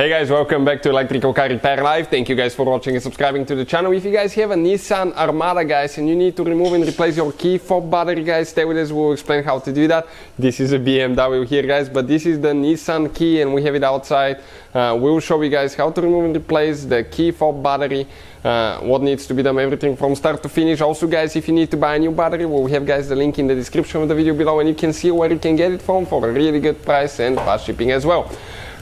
Hey guys, welcome back to Electrical Car Repair Live. Thank you guys for watching and subscribing to the channel. If you guys have a Nissan Armada, guys, and you need to remove and replace your key fob battery, guys, stay with us, we'll explain how to do that. This is a BMW here, guys, but this is the Nissan key and we have it outside. We'll show you guys how to remove and replace the key fob battery, what needs to be done, everything from start to finish. Also, guys, if you need to buy a new battery, we'll have, guys, the link in the description of the video below, and you can see where you can get it from for a really good price and fast shipping as well.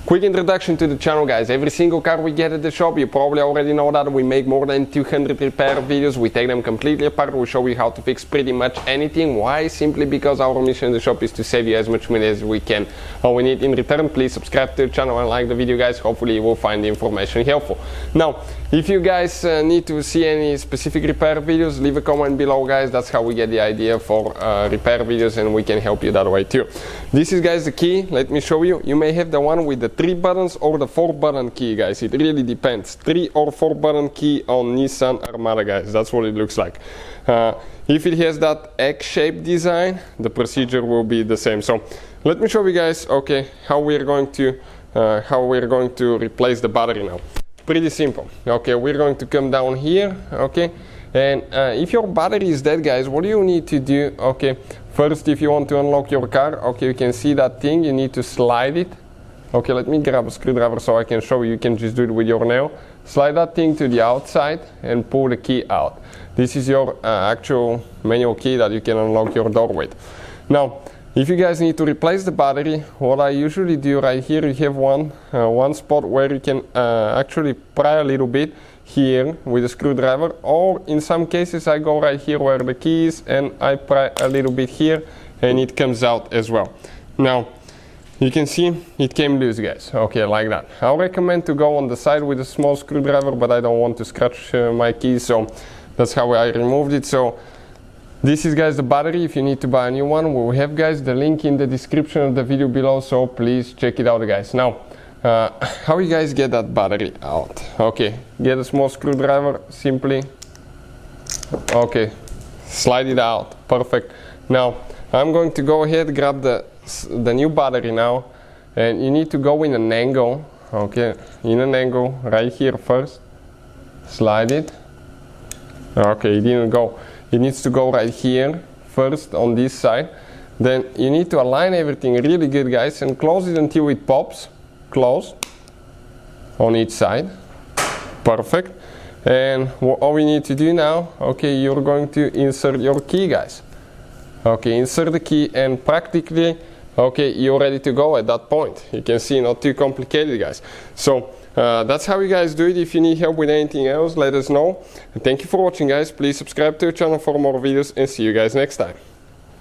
Quick introduction to the channel, guys. Every single car we get at the shop, you probably already know that we make more than 200 repair videos. We take them completely apart. We show you how to fix pretty much anything. Why? Simply because our mission in the shop is to save you as much money as we can. All we need in return, please subscribe to the channel and like the video, guys. Hopefully you will find the information helpful. Now, if you guys need to see any specific repair videos, leave a comment below, guys. That's how we get the idea for repair videos, and we can help you that way too. This is, guys, the key. Let me show you. You may have the one with the 3 buttons or the 4 button key, guys. It really depends. 3 or 4 button key on Nissan Armada, guys. That's what it looks like. If it has that X-shaped design, the procedure will be the same. So let me show you guys, okay, how we're going to replace the battery now. Pretty simple. Okay, we're going to come down here, okay, and if your battery is dead, guys, what do you need to do? Okay, first, if you want to unlock your car, okay, you can see that thing, you need to slide it. Okay, let me grab a screwdriver so I can show you. You can just do it with your nail. Slide that thing to the outside and pull the key out. This is your actual manual key that you can unlock your door with. Now, if you guys need to replace the battery, what I usually do right here, you have one spot where you can actually pry a little bit here with a screwdriver, or in some cases I go right here where the key is and I pry a little bit here and it comes out as well. Now, you can see it came loose, guys. Okay, like that. I'll recommend to go on the side with a small screwdriver, but I don't want to scratch my keys, so that's how I removed it. So this is, guys, the battery. If you need to buy a new one, we'll have, guys, the link in the description of the video below, so please check it out, guys. Now, how you guys get that battery out? Okay, get a small screwdriver, simply, okay, slide it out. Perfect. Now, I'm going to go ahead, grab the new battery now, and you need to go in an angle, okay, in an angle right here first. Slide it. Okay, it didn't go. It needs to go right here first on this side. Then you need to align everything really good, guys, and close it until it pops. Close on each side. Perfect. And all we need to do now, okay, you're going to insert your key, guys. Okay, insert the key, and practically, okay, you're ready to go at that point. You can see, not too complicated, guys. So that's how you guys do it. If you need help with anything else, let us know. And thank you for watching, guys. Please subscribe to the channel for more videos, and see you guys next time.